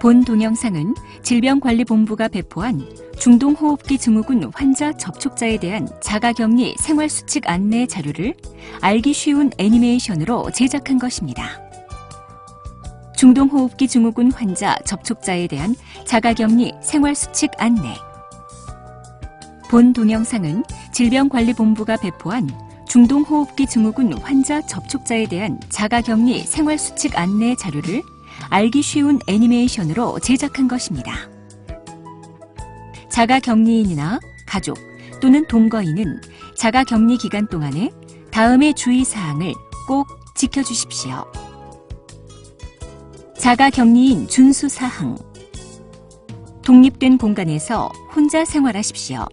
본 동영상은 질병관리본부가 배포한 중동호흡기 증후군 환자 접촉자에 대한 자가격리 생활수칙 안내 자료를 알기 쉬운 애니메이션으로 제작한 것입니다. 중동호흡기 증후군 환자 접촉자에 대한 자가격리 생활수칙 안내. 본 동영상은 질병관리본부가 배포한 중동호흡기 증후군 환자 접촉자에 대한 자가격리 생활수칙 안내 자료를 알기 쉬운 애니메이션으로 제작한 것입니다. 자가격리인이나 가족 또는 동거인은 자가격리 기간 동안에 다음의 주의사항을 꼭 지켜주십시오. 자가격리인 준수사항. 독립된 공간에서 혼자 생활하십시오.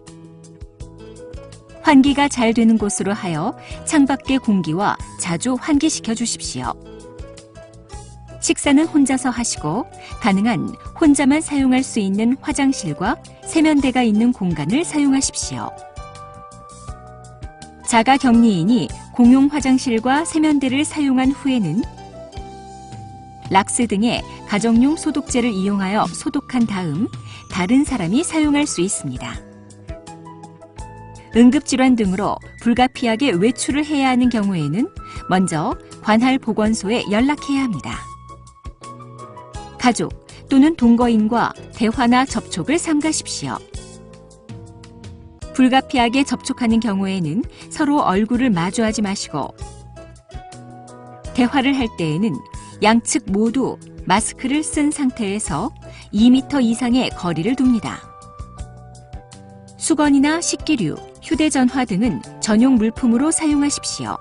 환기가 잘 되는 곳으로 하여 창밖의 공기와 자주 환기시켜 주십시오. 식사는 혼자서 하시고 가능한 혼자만 사용할 수 있는 화장실과 세면대가 있는 공간을 사용하십시오. 자가격리인이 공용 화장실과 세면대를 사용한 후에는 락스 등의 가정용 소독제를 이용하여 소독한 다음 다른 사람이 사용할 수 있습니다. 응급질환 등으로 불가피하게 외출을 해야 하는 경우에는 먼저 관할 보건소에 연락해야 합니다. 가족 또는 동거인과 대화나 접촉을 삼가십시오. 불가피하게 접촉하는 경우에는 서로 얼굴을 마주하지 마시고 대화를 할 때에는 양측 모두 마스크를 쓴 상태에서 2m 이상의 거리를 둡니다. 수건이나 식기류, 휴대전화 등은 전용 물품으로 사용하십시오.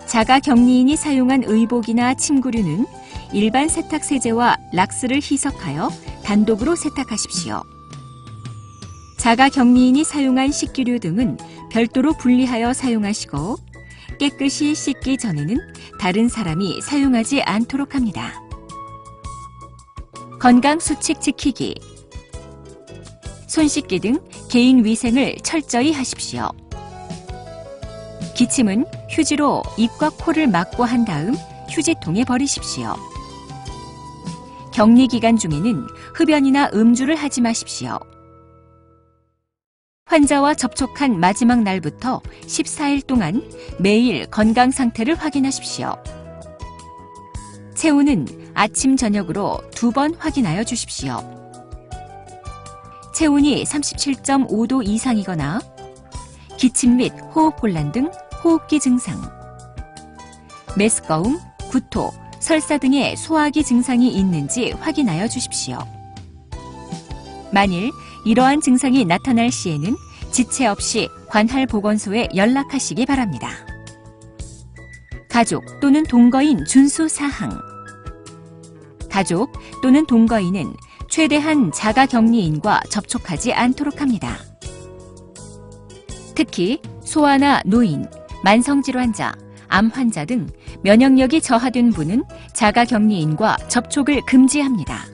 자가격리인이 사용한 의복이나 침구류는 일반 세탁세제와 락스를 희석하여 단독으로 세탁하십시오. 자가격리인이 사용한 식기류 등은 별도로 분리하여 사용하시고 깨끗이 씻기 전에는 다른 사람이 사용하지 않도록 합니다. 건강수칙 지키기. 손 씻기 등 개인 위생을 철저히 하십시오. 기침은 휴지로 입과 코를 막고 한 다음 휴지통에 버리십시오. 격리 기간 중에는 흡연이나 음주를 하지 마십시오. 환자와 접촉한 마지막 날부터 14일 동안 매일 건강 상태를 확인하십시오. 체온은 아침, 저녁으로 2번 확인하여 주십시오. 체온이 37.5도 이상이거나 기침 및 호흡곤란 등 호흡기 증상, 메스꺼움, 구토, 설사 등의 소화기 증상이 있는지 확인하여 주십시오. 만일 이러한 증상이 나타날 시에는 지체 없이 관할 보건소에 연락하시기 바랍니다. 가족 또는 동거인 준수 사항. 가족 또는 동거인은 최대한 자가격리인과 접촉하지 않도록 합니다. 특히 소아나 노인, 만성질환자, 암 환자 등 면역력이 저하된 분은 자가격리인과 접촉을 금지합니다.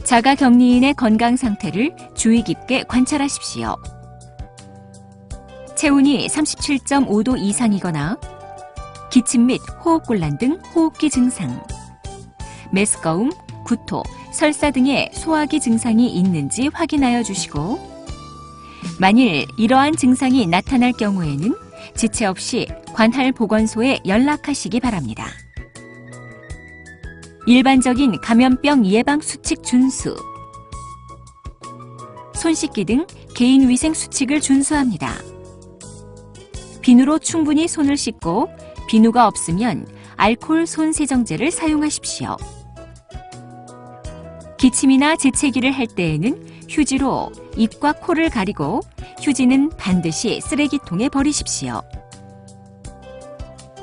자가격리인의 건강 상태를 주의 깊게 관찰하십시오. 체온이 37.5도 이상이거나 기침 및 호흡곤란 등 호흡기 증상, 메스꺼움, 구토, 설사 등의 소화기 증상이 있는지 확인하여 주시고 만일 이러한 증상이 나타날 경우에는 지체 없이 관할 보건소에 연락하시기 바랍니다. 일반적인 감염병 예방 수칙 준수. 손 씻기 등 개인 위생 수칙을 준수합니다. 비누로 충분히 손을 씻고 비누가 없으면 알코올 손 세정제를 사용하십시오. 기침이나 재채기를 할 때에는 휴지로 입과 코를 가리고 휴지는 반드시 쓰레기통에 버리십시오.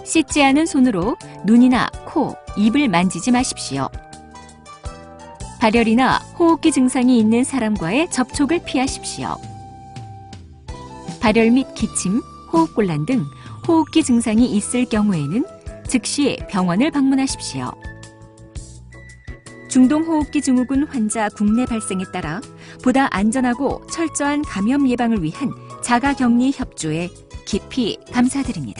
씻지 않은 손으로 눈이나 코, 입을 만지지 마십시오. 발열이나 호흡기 증상이 있는 사람과의 접촉을 피하십시오. 발열 및 기침, 호흡곤란 등 호흡기 증상이 있을 경우에는 즉시 병원을 방문하십시오. 중동호흡기 증후군 환자 국내 발생에 따라 보다 안전하고 철저한 감염 예방을 위한 자가격리 협조에 깊이 감사드립니다.